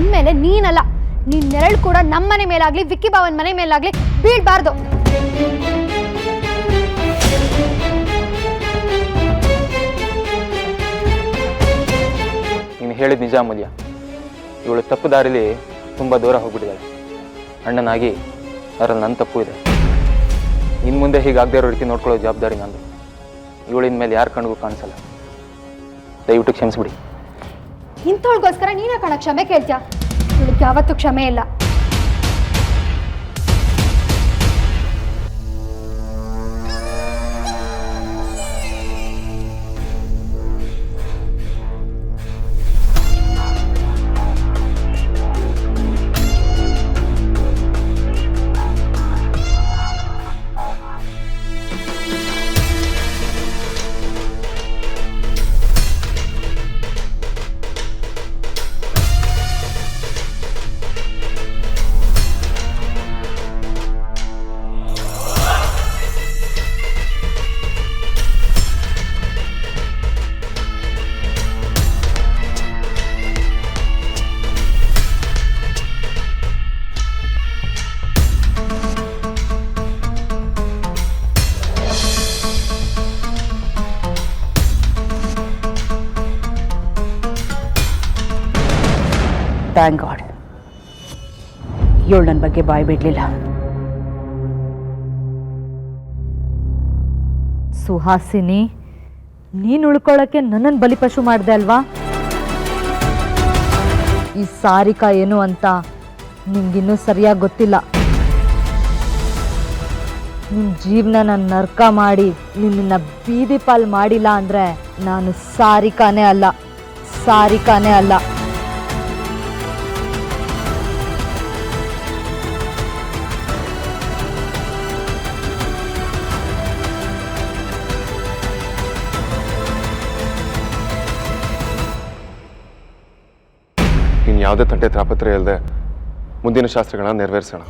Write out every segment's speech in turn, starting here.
ಇನ್ಮೇಲೆ ನೀನಲ್ಲ, ನೀನ್ ನೆರಳು ಕೂಡ ನಮ್ಮನೆ ಮೇಲಾಗ್ಲಿ ವಿಕ್ಕಿ ಬಾವನ್ ಮನೆ ಮೇಲಾಗ್ಲಿ ಬೀಳ್ಬಾರ್ದು. ನೀನು ಹೇಳಿದ ನಿಜ ಅಮೂಲ್ಯ. ಇವಳು ತಪ್ಪು ದಾರಿಲಿ ತುಂಬ ದೂರ ಹೋಗ್ಬಿಟ್ಟಿದ್ದಾಳೆ. ಅಣ್ಣನಾಗಿ ಅದರಲ್ಲಿ ನನ್ನ ತಪ್ಪು ಇದೆ. ಇನ್ನು ಮುಂದೆ ಹೀಗಾಗದೇ ಇರೋ ರೀತಿ ನೋಡ್ಕೊಳ್ಳೋ ಜವಾಬ್ದಾರಿ ನಂದು. ಇವಳಿನ ಮೇಲೆ ಯಾರ ಕಣ್ಗೂ ಕಾಣಿಸಲ್ಲ. ದಯವಿಟ್ಟು ಕ್ಷಮಿಸ್ಬಿಡಿ. ಇಂಥವಳಿಗೋಸ್ಕರ ನೀನೇ ಕಣ ಕ್ಷಮೆ ಕೇಳ್ತೀಯ? ಇವಳಿಗೆ ಯಾವತ್ತೂ ಕ್ಷಮೆ ಇಲ್ಲ. ಥ್ಯಾಂಕ್ ಗಾಡ್ ಇವಳು ನನ್ನ ಬಗ್ಗೆ ಬಾಯಿ ಬಿಡಲಿಲ್ಲ. ಸುಹಾಸಿನಿ, ನೀನು ಉಳ್ಕೊಳ್ಳೋಕ್ಕೆ ನನ್ನನ್ನು ಬಲಿಪಶು ಮಾಡಿದೆ ಅಲ್ವಾ? ಈ ಸಾರಿಕಾ ಏನು ಅಂತ ನಿಮ್ಗಿನ್ನೂ ಸರಿಯಾಗಿ ಗೊತ್ತಿಲ್ಲ. ನಿಮ್ಮ ಜೀವನ ನರ್ಕ ಮಾಡಿ ನಿನ್ನ ಬೀದಿ ಪಾಲ್ ಮಾಡಿಲ್ಲ ಅಂದರೆ ನಾನು ಸಾರಿಕಾನೇ ಅಲ್ಲ. ಇನ್ನು ಯಾವುದೇ ತಂಟೆ ತಾಪತ್ರೆ ಇಲ್ಲದೆ ಮುಂದಿನ ಶಾಸ್ತ್ರಗಳನ್ನ ನೆರವೇರಿಸೋಣ.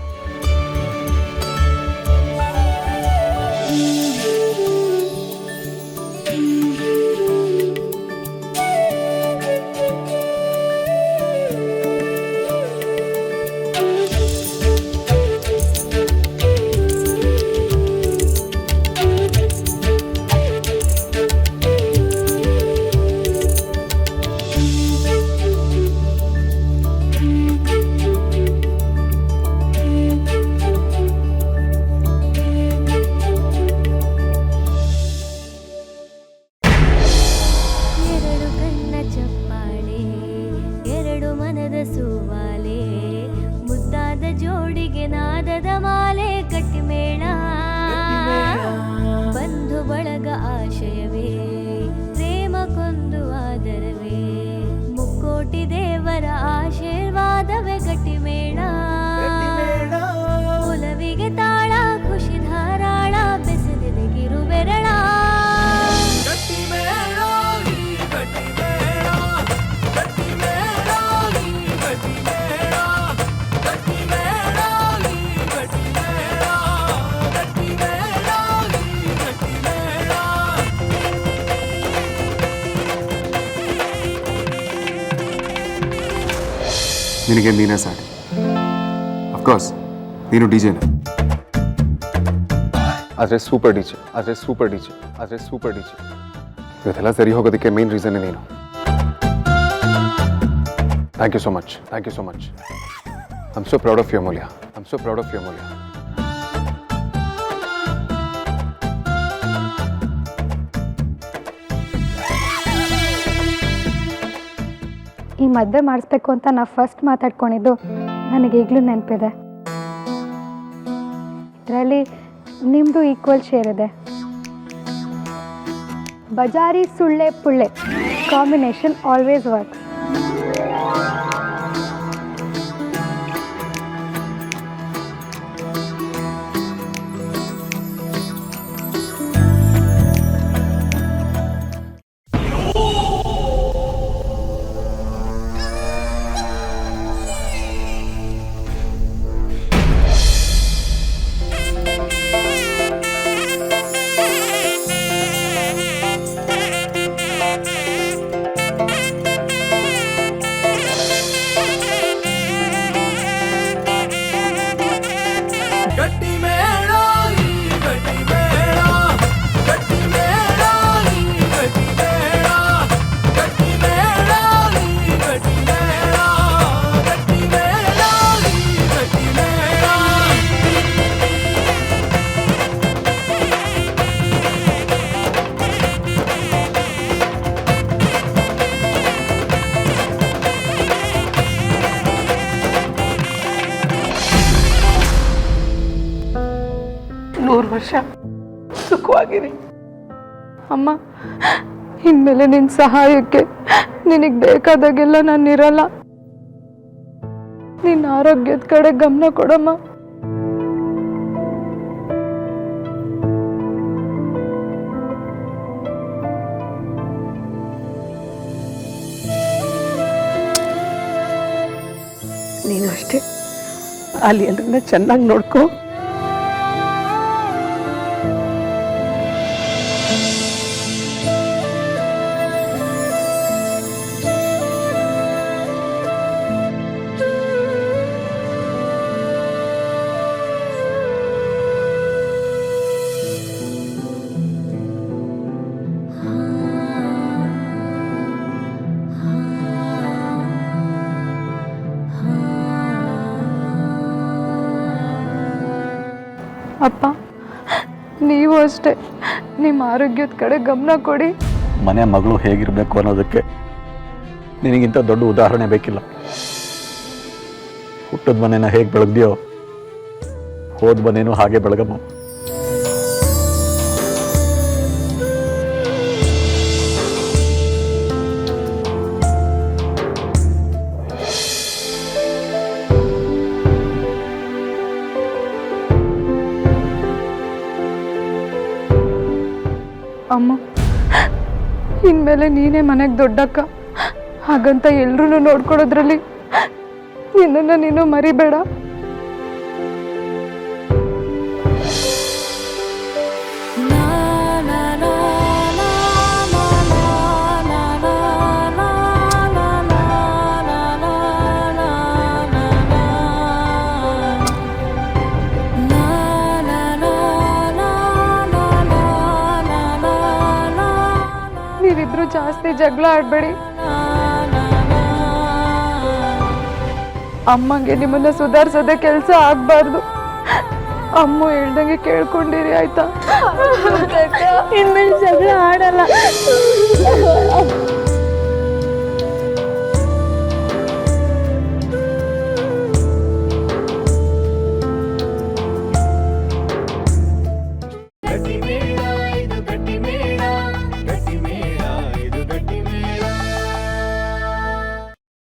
ಜೋಡಿಗೆ ನಾದದ ಮಾಲೆ ಕಟ್ಟಿಮೇಳ ಬಂಧು ಬಳಗ ಆಶಯವೇ ಪ್ರೇಮಕ್ಕೊಂದು ಆದರವೇ ಮುಕ್ಕೋಟಿ ದೇವರ ಆಶೀರ್ವಾದವೇ ಗಟ್ಟಿಮೇಳ ಒಲವಿಗೆ ತಾಳ ಖುಷಿ ಧಾರಾಳ ಬೆಸೆದಿದೆ ಕಿರು ಬೆರಳ ನಿನಗೆ ನೀನೇ ಸಾಟಿ. ಅಫ್ಕೋರ್ಸ್ ನೀನು ಡಿಜೆನ, ಆದರೆ ಸೂಪರ್ ಡಿಜೆ. ಇವತ್ತೆಲ್ಲ ಸರಿ ಹೋಗೋದಕ್ಕೆ ಮೇನ್ ರೀಸನ್ ನೀನು. Thank you so much. I am so proud of you Amulya. ಈ ಮದುವೆ ಮಾಡಿಸ್ಬೇಕು ಅಂತ ನಾವು ಫಸ್ಟ್ ಮಾತಾಡ್ಕೊಂಡಿದ್ದು ನನಗೆ ಈಗಲೂ ನೆನಪಿದೆ. ಇದರಲ್ಲಿ ನಿಮ್ಮದು ಈಕ್ವಲ್ ಶೇರ್ ಇದೆ. ಬಜಾರಿ ಸುಳ್ಳೆ ಪುಳ್ಳೆ ಕಾಂಬಿನೇಷನ್ ಆಲ್ವೇಸ್ ವರ್ಕ್ಸ್. ವರ್ಷ ಸುಖವಾಗಿರಿ. ಅಮ್ಮ, ಇನ್ಮೇಲೆ ನಿನ್ನ ಸಹಾಯಕ್ಕೆ ನಿನಗೆ ಬೇಕಾದಾಗೆಲ್ಲ ನಾನು ಇರಲ್ಲ. ನಿನ್ನ ಆರೋಗ್ಯದ ಕಡೆ ಗಮನ ಕೊಡಮ್ಮ. ನೀನು ಅಷ್ಟೇ ಅಲ್ಲಿ ಅದನ್ನ ಚೆನ್ನಾಗಿ ನೋಡ್ಕೋ. ಅಪ್ಪ, ನೀವು ಅಷ್ಟೇ ನಿಮ್ಮ ಆರೋಗ್ಯದ ಕಡೆ ಗಮನ ಕೊಡಿ. ಮನೆ ಮಗಳು ಹೇಗಿರಬೇಕು ಅನ್ನೋದಕ್ಕೆ ನಿನಗಿಂತ ದೊಡ್ಡ ಉದಾಹರಣೆ ಬೇಕಿಲ್ಲ. ಹುಟ್ಟದ ಮನೇನ ಹೇಗೆ ಬೆಳಗ್ದೆಯೋ ಹೋದ ಮನೇನೂ ಹಾಗೆ ಬೆಳಗಮ್ಮ. ಅಮ್ಮ, ಇನ್ಮೇಲೆ ನೀನೇ ಮನೆಗೆ ದೊಡ್ಡಕ್ಕ. ಹಾಗಂತ ಎಲ್ರೂ ನೋಡ್ಕೊಳ್ಳೋದ್ರಲ್ಲಿ ನಿನ್ನನ್ನು ನೀನು ಮರಿಬೇಡ. ನೀವಿಬ್ರು ಜಾಸ್ತಿ ಜಗಳ ಆಡಬೇಡಿ. ಅಮ್ಮಂಗೆ ನಿಮ್ಮನ್ನ ಸುಧಾರಿಸೋದೇ ಕೆಲಸ ಆಗ್ಬಾರ್ದು. ಅಮ್ಮ ಹೇಳ್ದಂಗೆ ಕೇಳ್ಕೊಂಡಿರಿ, ಆಯ್ತಾ? ಇನ್ಮೇಲೆ ಜಗಳ ಆಡಲ್ಲ. ಕಟಿಮೆ